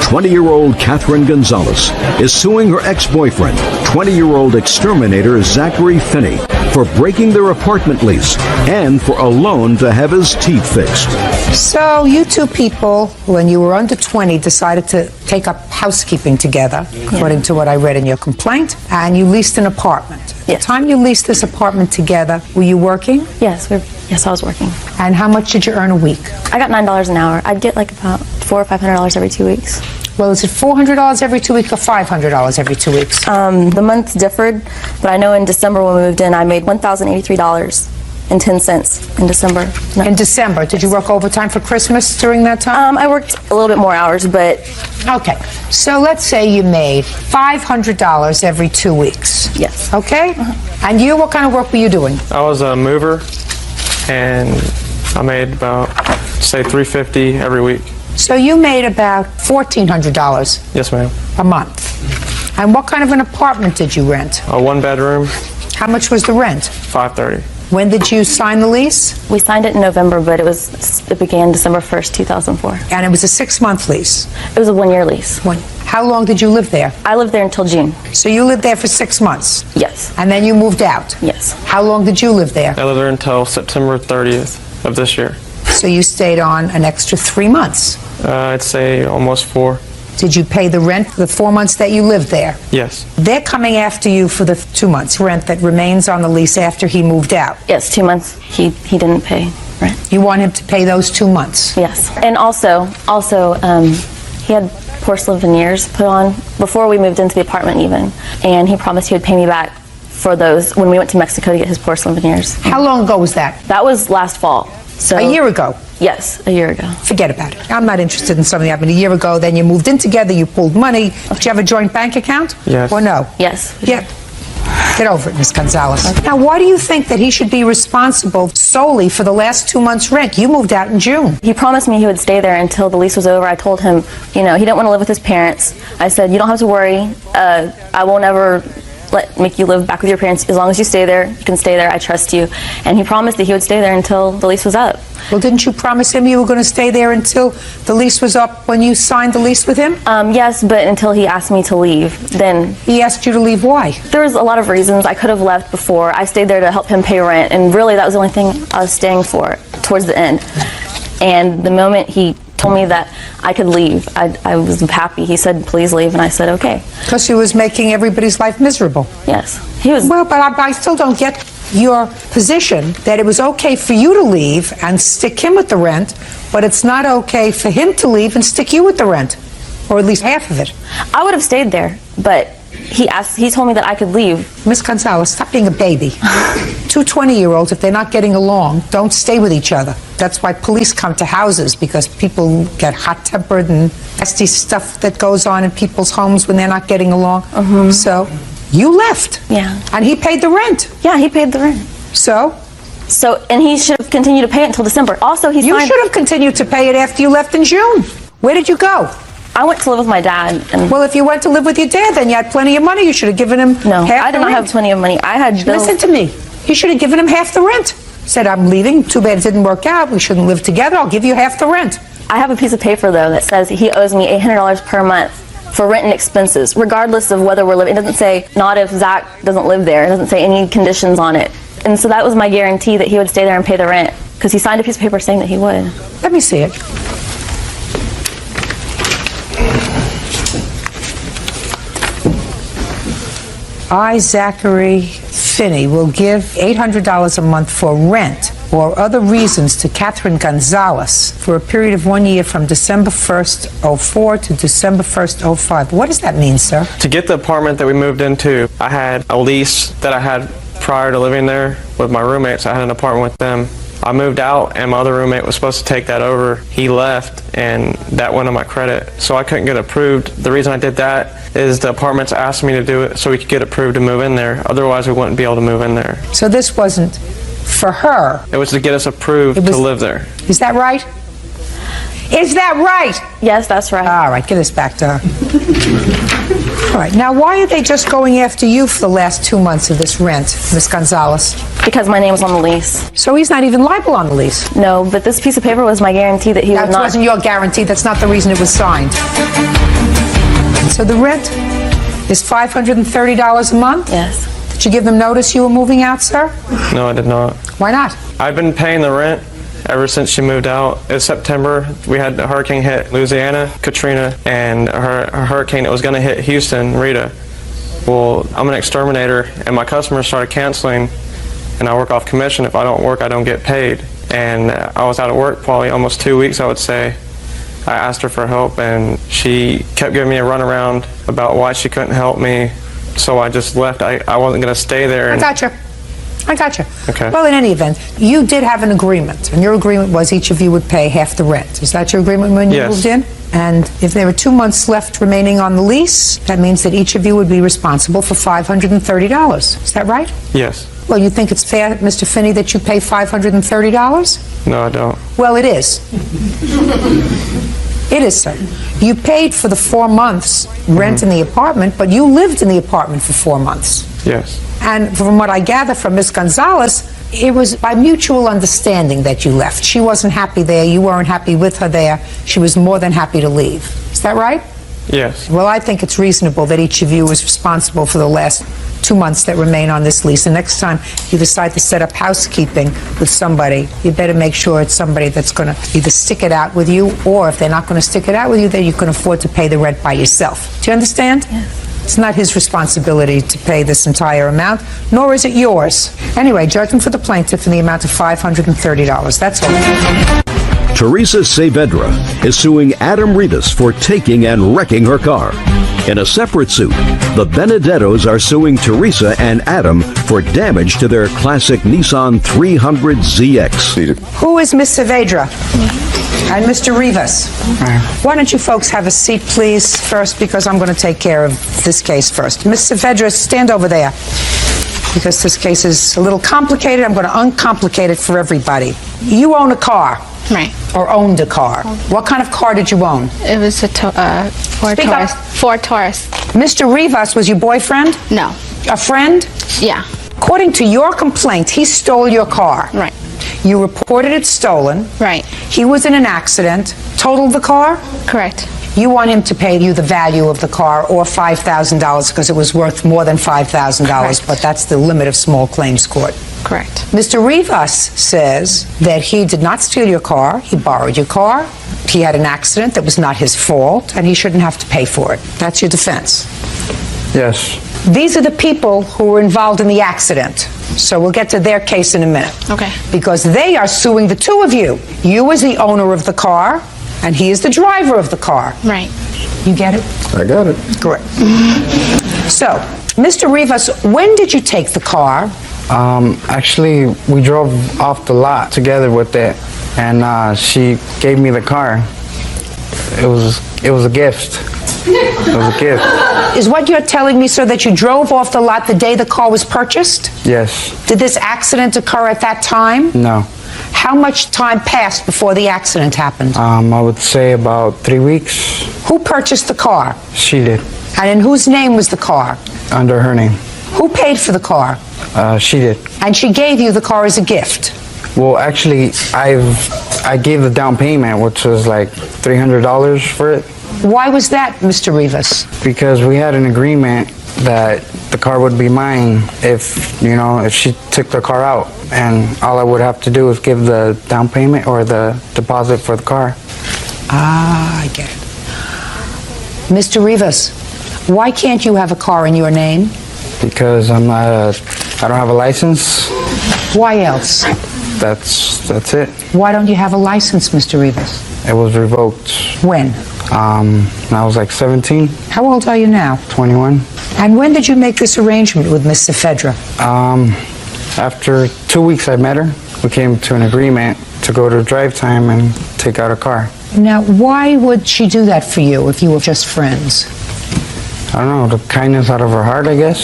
20-year-old Catherine Gonzalez is suing her ex-boyfriend, 20-year-old exterminator Zachary Finney, for breaking their apartment lease and for a loan to have his teeth fixed. So you two people, when you were under 20, decided to take up housekeeping together, according to what I read in your complaint, and you leased an apartment. At the time you leased this apartment together, were you working? Yes, I was working. And how much did you earn a week? I got $9 an hour. I'd get like about $400 or $500 every 2 weeks. Well, is it $400 every 2 weeks or $500 every 2 weeks? The months differed, but I know in December when we moved in, I made $1,083.10 in December. No. In December. Did you work overtime for Christmas during that time? I worked a little bit more hours, but... Okay. So let's say you made $500 every 2 weeks. Yes. Okay? And you, what kind of work were you doing? I was a mover, and I made about, say, $350 every week. So you made about $1,400 Yes, ma'am. a month. And what kind of an apartment did you rent? A one-bedroom, How much was the rent? $530. When did you sign the lease? we signed it in November, but it began December 1st, 2004. And it was a 6-month lease. It was a one-year lease. How long did you live there? I lived there until June. So you lived there for 6 months? Yes. And then you moved out? Yes. How long did you live there? I lived there until September 30th of this year. So you stayed on an extra 3 months. I'd say almost 4. Did you pay the rent for the 4 months that you lived there? Yes. They're coming after you for the 2 months rent that remains on the lease after he moved out. Yes, 2 months. He didn't pay rent. You want him to pay those 2 months? Yes. And also, he had porcelain veneers put on before we moved into the apartment even. And he promised he would pay me back for those when we went to Mexico to get his porcelain veneers. How long ago was that? That was last fall. So, A year ago? Yes, a year ago. Forget about it. I'm not interested in something that happened a year ago. Then you moved in together, you pulled money. Did you have a joint bank account? Yes. Or no? Yes. Yeah. Get over it, Ms. Gonzalez. Now, why do you think that he should be responsible solely for the last 2 months' rent? You moved out in June. He promised me he would stay there until the lease was over. I told him, he didn't want to live with his parents. I said, you don't have to worry. I won't ever make you live back with your parents. As long as you stay there, you can stay there. I trust you. And he promised that he would stay there until the lease was up. Well, didn't you promise him you were going to stay there until the lease was up when you signed the lease with him? Yes, but until he asked me to leave, then... He asked you to leave, why? There was a lot of reasons. I could have left before. I stayed there to help him pay rent, and really that was the only thing I was staying for towards the end. And the moment he told me that I could leave, I was happy. He said, please leave, and I said, okay. Because he was making everybody's life miserable. Yes. He was... Well, but I still don't get your position that it was okay for you to leave and stick him with the rent, but it's not okay for him to leave and stick you with the rent, or at least half of it. I would have stayed there, but he told me that I could leave. Miss Gonzalez, stop being a baby. Two 20-year-olds, if they're not getting along, don't stay with each other. That's why police come to houses, because people get hot-tempered and nasty stuff that goes on in people's homes when they're not getting along. So you left. Yeah. And he paid the rent. Yeah, he paid the rent. So, and he should have continued to pay it until December. Also, he you signed... should have continued to pay it after you left in June. Where did you go? I went to live with my dad. And well, if you went to live with your dad, then you had plenty of money. You should have given him no, half I did the not rent. have plenty of money. I had bills. Listen to me. You should have given him half the rent. Said, I'm leaving. Too bad it didn't work out. We shouldn't live together. I'll give you half the rent. I have a piece of paper, though, that says he owes me $800 per month for rent and expenses, regardless of whether we're living. It doesn't say, not if Zach doesn't live there. It doesn't say any conditions on it. And so that was my guarantee that he would stay there and pay the rent, because he signed a piece of paper saying that he would. Let me see it. I, Zachary Finney, will give $800 a month for rent or other reasons to Catherine Gonzalez for a period of 1 year from December 1st, 04 to December 1st, 05. What does that mean, sir? To get the apartment that we moved into, I had a lease that I had prior to living there with my roommates. I had an apartment with them. I moved out, and my other roommate was supposed to take that over. He left, and that went on my credit, so I couldn't get approved. The reason I did that is the apartments asked me to do it so we could get approved to move in there. Otherwise, we wouldn't be able to move in there. So this wasn't for her. It was to get us approved to live there. Is that right? Is that right? Yes, that's right. All right, give this back to her. All right, now why are they just going after you for the last 2 months of this rent, Miss Gonzalez? Because my name was on the lease. So he's not even liable on the lease? No, but this piece of paper was my guarantee that he would not... That wasn't your guarantee. That's not the reason it was signed. So the rent is $530 a month? Yes. Did you give them notice you were moving out, sir? No, I did not. Why not? I've been paying the rent ever since she moved out. In September, we had the hurricane hit Louisiana, Katrina, and a hurricane that was going to hit Houston, Rita. Well, I'm an exterminator, and my customers started canceling, and I work off commission. If I don't work, I don't get paid. And I was out of work probably almost 2 weeks, I would say. I asked her for help, and she kept giving me a runaround about why she couldn't help me, so I just left. I wasn't going to stay there. I gotcha. Okay. Well, in any event, you did have an agreement, and your agreement was each of you would pay half the rent. Is that your agreement when you Yes. moved in? And if there were 2 months left remaining on the lease, that means that each of you would be responsible for $530. Is that right? Yes. Well, you think it's fair, Mr. Finney, that you pay $530? No, I don't. Well, it is. It is, sir. You paid for the 4 months rent in the apartment, but you lived in the apartment for 4 months. Yes. And from what I gather from Ms. Gonzalez, it was by mutual understanding that you left. She wasn't happy there. You weren't happy with her there. She was more than happy to leave. Is that right? Yes. Well, I think it's reasonable that each of you is responsible for the last 2 months that remain on this lease. And next time you decide to set up housekeeping with somebody, you better make sure it's somebody that's going to either stick it out with you, or if they're not going to stick it out with you, then you can afford to pay the rent by yourself. Do you understand? Yes. It's not his responsibility to pay this entire amount, nor is it yours. Anyway, judgment for the plaintiff in the amount of $530. That's all. Teresa Saavedra is suing Adam Rivas for taking and wrecking her car. In a separate suit, the Benedettos are suing Teresa and Adam for damage to their classic Nissan 300ZX. Who is Miss Saavedra? And Mr. Rivas. Why don't you folks have a seat, please, first, because I'm going to take care of this case first. Miss Saavedra, stand over there. Because this case is a little complicated, I'm going to uncomplicate it for everybody. You own a car. Right. Or owned a car. What kind of car did you own? It was a Ford Speak Taurus. up. Ford Taurus. Mr. Rivas was your boyfriend? No. A friend? Yeah. According to your complaint, he stole your car. Right. You reported it stolen. Right. He was in an accident. Totaled the car? Correct. You want him to pay you the value of the car, or $5,000, because it was worth more than $5,000, Correct. but that's the limit of small claims court. Correct. Mr. Rivas says that he did not steal your car, he borrowed your car, he had an accident that was not his fault, and he shouldn't have to pay for it. That's your defense. Yes. These are the people who were involved in the accident. So we'll get to their case in a minute. Okay. Because they are suing the two of you. You as the owner of the car, and he is the driver of the car. Right. You get it? I got it. Correct. So, Mr. Rivas, when did you take the car? Actually, we drove off the lot together with it, and she gave me the car. It was a gift. It was a gift. Is what you're telling me, sir, that you drove off the lot the day the car was purchased? Yes. Did this accident occur at that time? No. How much time passed before the accident happened? I would say about 3 weeks. Who purchased the car? She did. And in whose name was the car? Under her name. Who paid for the car? She did. And she gave you the car as a gift? Well, actually, I gave the down payment, which was like $300 for it. Why was that, Mr. Rivas? Because we had an agreement that the car would be mine if she took the car out, and all I would have to do is give the down payment or the deposit for the car. Ah, I get it. Mr. Rivas, why can't you have a car in your name? Because I don't have a license. Why else? That's it. Why don't you have a license, Mr. Rivas? It was revoked. When? When I was like 17, How old are you now? 21. And when did you make this arrangement with Miss Saavedra? After 2 weeks I met her, we came to an agreement to go to drive time and take out a car. Now, why would she do that for you if you were just friends? I don't know, the kindness out of her heart, I guess.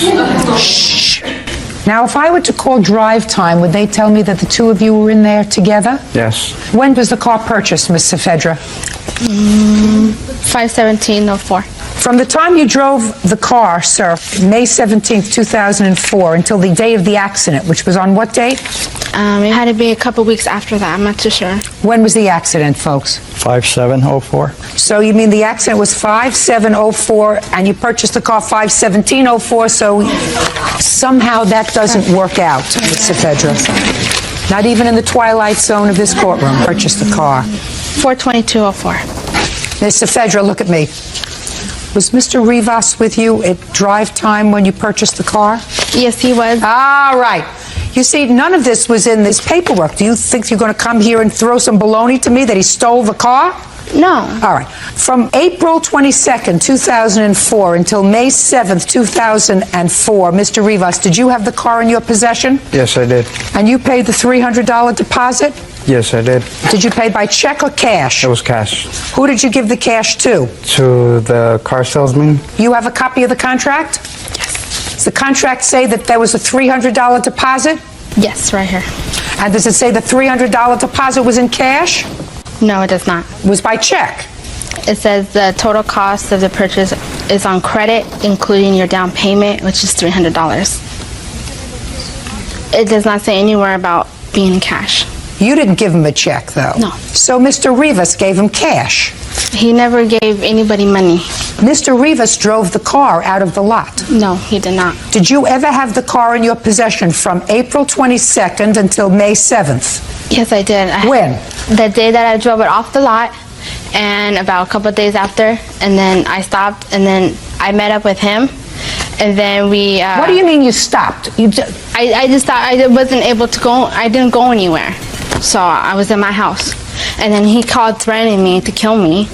Shh. Now, if I were to call drive time, would they tell me that the two of you were in there together? Yes. When was the car purchased, Miss Saavedra? 5/17/04. From the time you drove the car, sir, May 17th, 2004, until the day of the accident, which was on what date? It had to be a couple weeks after that. I'm not too sure. When was the accident, folks? 5704. So you mean the accident was 5704 and you purchased the car 51704, so somehow that doesn't work out, Mr. Fedra. Not even in the twilight zone of this courtroom purchased the car. 42204. Mr. Fedra, look at me. Was Mr. Rivas with you at drive time when you purchased the car? Yes, he was. All right. You see, none of this was in this paperwork. Do you think you're going to come here and throw some baloney to me that he stole the car? No. All right. From April 22nd, 2004 until May 7th, 2004, Mr. Rivas, did you have the car in your possession? Yes, I did. And you paid the $300 deposit? Yes, I did. Did you pay by check or cash? It was cash. Who did you give the cash to? To the car salesman? You have a copy of the contract? Yes. Does the contract say that there was a $300 deposit? Yes, right here. And does it say the $300 deposit was in cash? No, it does not. It was by check? It says the total cost of the purchase is on credit, including your down payment, which is $300. It does not say anywhere about being in cash. You didn't give him a check, though. No. So Mr. Rivas gave him cash. He never gave anybody money. Mr. Rivas drove the car out of the lot. No, he did not. Did you ever have the car in your possession from April 22nd until May 7th? Yes, I did. When? The day that I drove it off the lot, and about a couple of days after, and then I stopped, and then I met up with him, and then we... What do you mean you stopped? I just thought I wasn't able to go. I didn't go anywhere. So I was in my house. And then he called threatening me to kill me.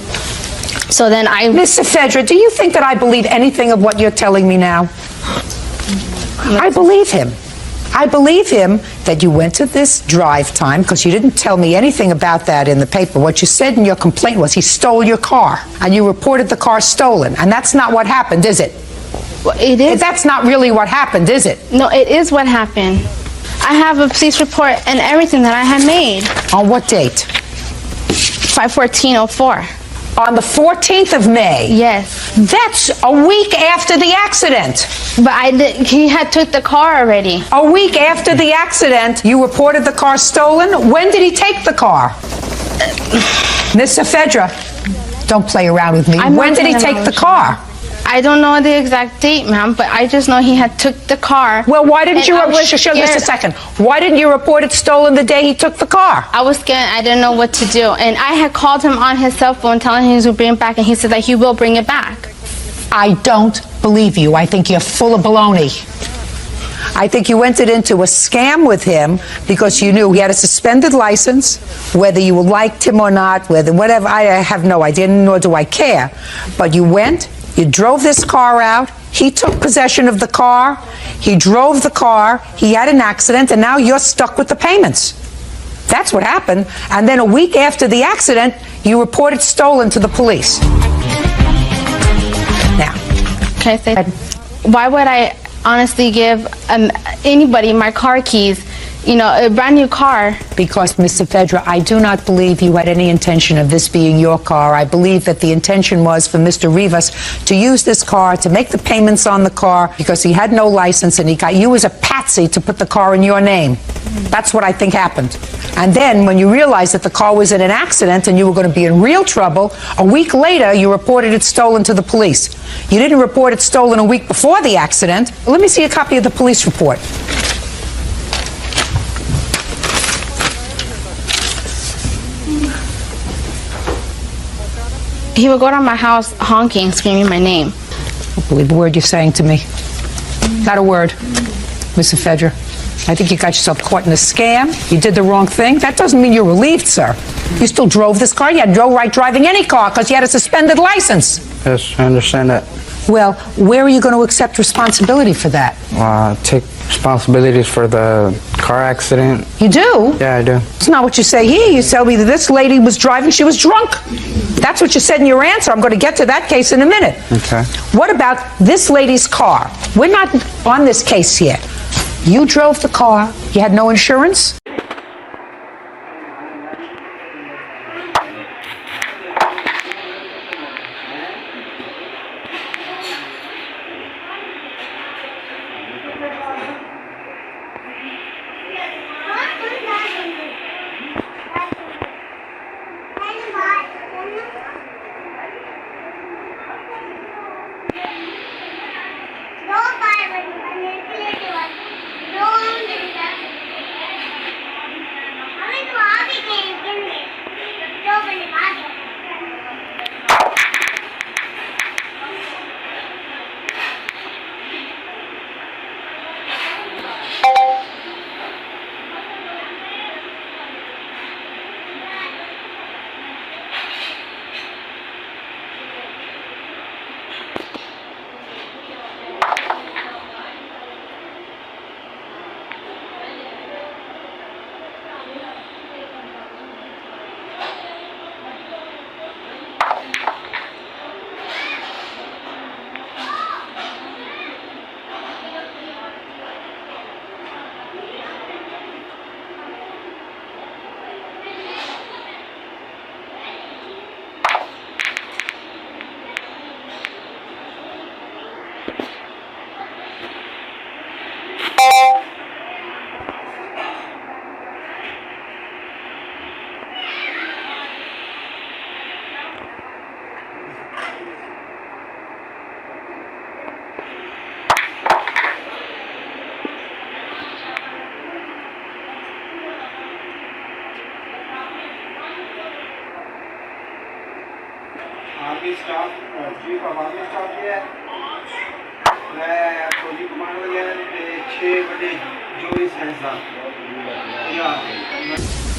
So then I... Mr. Fedra, do you think that I believe anything of what you're telling me now? I believe him. I believe him that you went to this drive time, because you didn't tell me anything about that in the paper. What you said in your complaint was he stole your car, and you reported the car stolen. And that's not what happened, is it? Well, it is. That's not really what happened, is it? No, it is what happened. I have a police report and everything that I had made. On what date? 5/14/04. On the 14th of May? Yes. That's a week after the accident. But he had took the car already. A week after the accident, you reported the car stolen? When did he take the car? Mr. Fedra, don't play around with me. When did he take the car? I don't know the exact date, ma'am, but I just know he had took the car. Well, why didn't you... Just a second. Why didn't you report it stolen the day he took the car? I was scared. I didn't know what to do. And I had called him on his cell phone telling him he would bring it back, and he said that he will bring it back. I don't believe you. I think you're full of baloney. I think you entered into a scam with him because you knew he had a suspended license, whether you liked him or not, whatever, I have no idea, nor do I care. But you went, you drove this car out, he took possession of the car, he drove the car, he had an accident, and now you're stuck with the payments. That's what happened. And then a week after the accident, you reported stolen to the police. Now, Can I say, why would I honestly give anybody my car keys, a brand new car? because, Mr. Fedra, I do not believe you had any intention of this being your car. I believe that the intention was for Mr. Rivas to use this car to make the payments on the car because he had no license, and he got you as a patsy to put the car in your name. That's what I think happened. And then when you realized that the car was in an accident and you were going to be in real trouble, a week later you reported it stolen to the police. You didn't report it stolen a week before the accident. Let me see a copy of the police report. He would go to my house honking, screaming my name. I don't believe a word you're saying to me. Not a word, Mr. Fedra. I think you got yourself caught in a scam. You did the wrong thing. That doesn't mean you're relieved, sir. You still drove this car. You had no right driving any car because you had a suspended license. Yes, I understand that. Well, where are you going to accept responsibility for that? Take responsibilities for the car accident. You do? Yeah, I do. It's not what you say here. You tell me that this lady was driving, she was drunk. That's what you said in your answer. I'm going to get to that case in a minute. Okay. What about this lady's car? We're not on this case yet. You drove the car. You had no insurance?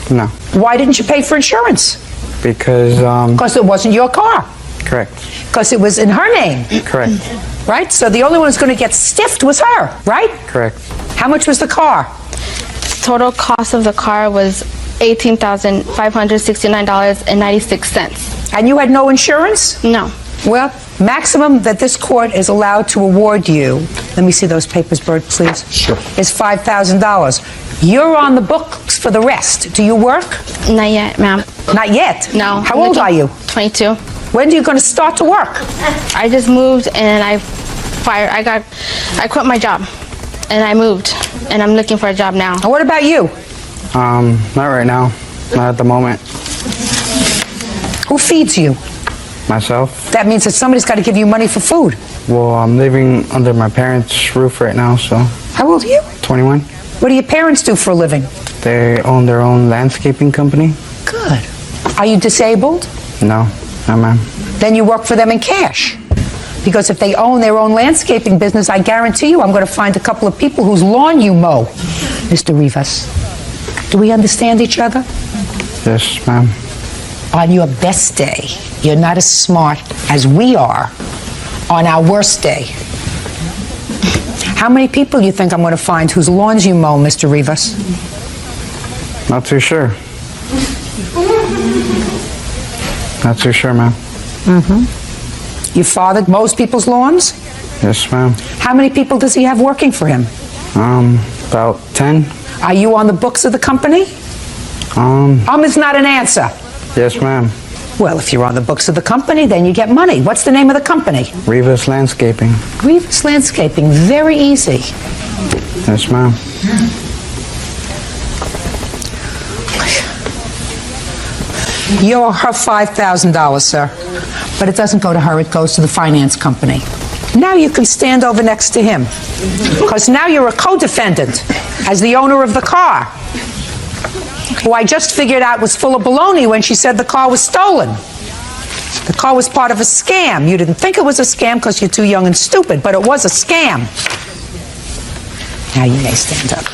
No, Why didn't you pay for insurance? because Because it wasn't your car. correct, Because it was in her name, correct, right? So the only one who's going to get stiffed was her, right? correct. How much was the car? Total cost of the car was $18,569.96. And you had no insurance? No. Well, maximum that this court is allowed to award you, let me see those papers, Bert, please. Sure. Is $5,000. You're on the books for the rest. Do you work? Not yet, ma'am. Not yet? No. How old are you? 22. When are you going to start to work? I just moved and I quit my job and I moved and I'm looking for a job now. And what about you? Not right now, not at the moment. Who feeds you? Myself? That means that somebody's got to give you money for food. Well, I'm living under my parents' roof right now, so How old are you? 21. What do your parents do for a living? They own their own landscaping company. Good. Are you disabled? No, no, ma'am. Then you work for them in cash. Because if they own their own landscaping business, I guarantee you I'm going to find a couple of people whose lawn you mow. Mr. Rivas, do we understand each other? Yes, ma'am. On your best day, you're not as smart as we are on our worst day. How many people do you think I'm going to find whose lawns you mow, Mr. Rivas? Not too sure. Not too sure, ma'am. Your father mows people's lawns? Yes, ma'am. How many people does he have working for him? About 10. Are you on the books of the company? Is not an answer. Yes, ma'am. Well, if you're on the books of the company, then you get money. What's the name of the company? Rivas Landscaping. Rivas Landscaping. Very easy. Yes, ma'am. You owe her $5,000, sir. But it doesn't go to her, it goes to the finance company. Now you can stand over next to him. Because now you're a co-defendant as the owner of the car, who I just figured out was full of baloney when she said the car was stolen. The car was part of a scam. You didn't think it was a scam because you're too young and stupid, but it was a scam. Now you may stand up.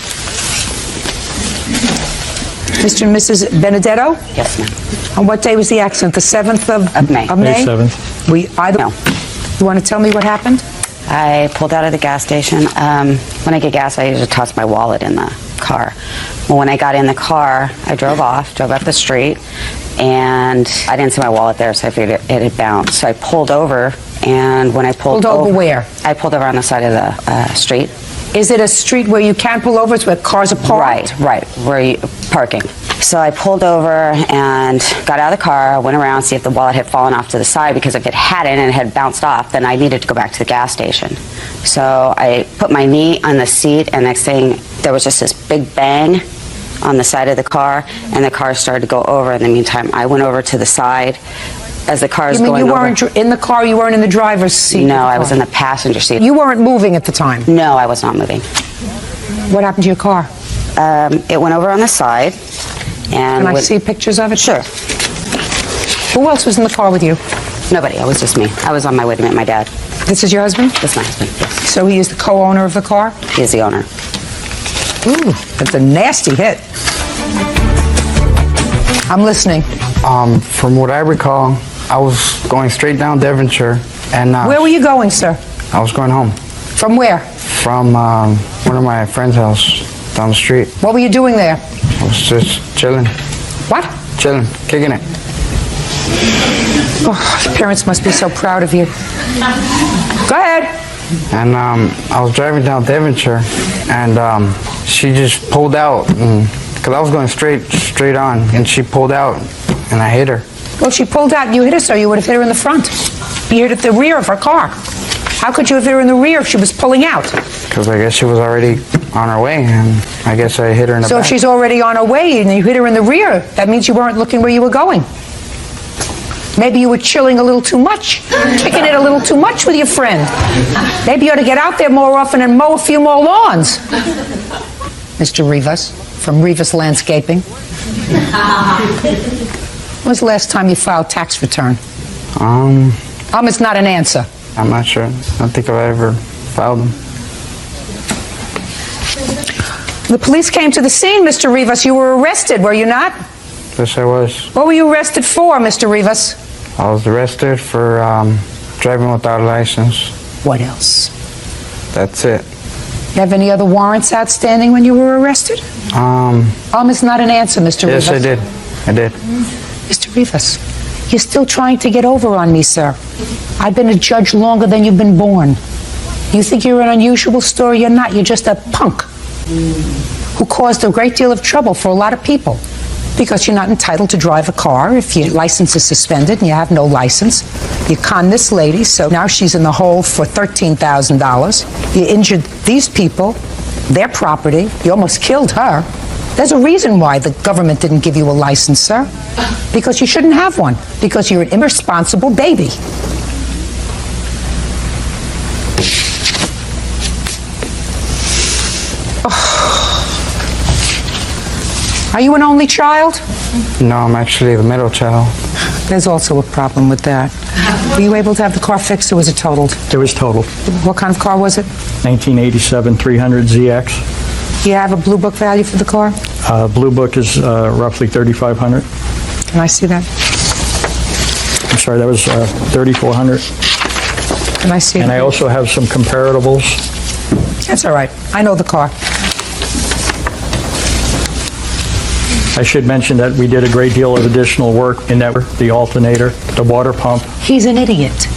Mr. and Mrs. Benedetto? Yes, ma'am. On what day was the accident? The 7th of May. May? 7th. No. You want to tell me what happened? I pulled out of the gas station. When I get gas, I usually toss my wallet in the car. Well, when I got in the car, I drove up the street, and I didn't see my wallet there, so I figured it had bounced. So I pulled over, and when I pulled over where? I pulled over on the side of the street. Is it a street where you can't pull over? It's where cars are parked? Right, where you parking. So I pulled over and got out of the car, went around to see if the wallet had fallen off to the side, because if it hadn't and it had bounced off, then I needed to go back to the gas station. So I put my knee on the seat, and next thing, there was just this big bang on the side of the car, and the car started to go over. In the meantime, I went over to the side as the car is going over. You mean you weren't in the car, you weren't in the driver's seat? No, I was in the passenger seat. You weren't moving at the time? No, I was not moving. What happened to your car? It went over on the side. And Can I see pictures of it? Sure. Who else was in the car with you? Nobody. It was just me. I was on my way to meet my dad. This is your husband? That's my husband, yes. So he is the co-owner of the car? He is the owner. Ooh, that's a nasty hit. I'm listening. From what I recall, I was going straight down Devonshire, and Where were you going, sir? I was going home From where? from one of my friend's house down the street. What were you doing there? I was just chilling, What? kicking it. Oh, your parents must be so proud of you. Go ahead. And I was driving down Devonshire, and she just pulled out, because I was going straight on, and she pulled out, and I hit her. Well, she pulled out and you hit her, so you would have hit her in the front. You hit her at the rear of her car. How could you have hit her in the rear if she was pulling out? Because I guess she was already on her way, and I guess I hit her in the So back. if she's already on her way and you hit her in the rear, that means you weren't looking where you were going. Maybe you were chilling a little too much, kicking it a little too much with your friend. Maybe you ought to get out there more often and mow a few more lawns. Mr. Rivas, from Rivas Landscaping. When was the last time you filed tax return? Is not an answer. I'm not sure. I don't think I've ever filed them. The police came to the scene, Mr. Rivas. You were arrested, were you not? Yes, I was. What were you arrested for, Mr. Rivas? I was arrested for driving without a license. What else? That's it. You have any other warrants outstanding when you were arrested? Is not an answer, Mr. Rivas. Yes, I did. I did. Mr. Rivas, you're still trying to get over on me, sir. I've been a judge longer than you've been born. You think you're an unusual story? You're not. You're just a punk who caused a great deal of trouble for a lot of people. Because you're not entitled to drive a car if your license is suspended and you have no license. You conned this lady, so now she's in the hole for $13,000. You injured these people, their property. You almost killed her. There's a reason why the government didn't give you a license, sir. Because you shouldn't have one. Because you're an irresponsible baby. Are you an only child? No, I'm actually the middle child. There's also a problem with that. Were you able to have the car fixed or was it totaled? It was totaled. What kind of car was it? 1987 300 ZX. Do you have a blue book value for the car? Blue book is roughly 3,500. Can I see that? I'm sorry, that was 3,400. Can I see And that? I also have some comparables. That's all right. I know the car. I should mention that we did a great deal of additional work in that, the alternator, the water pump. He's an idiot.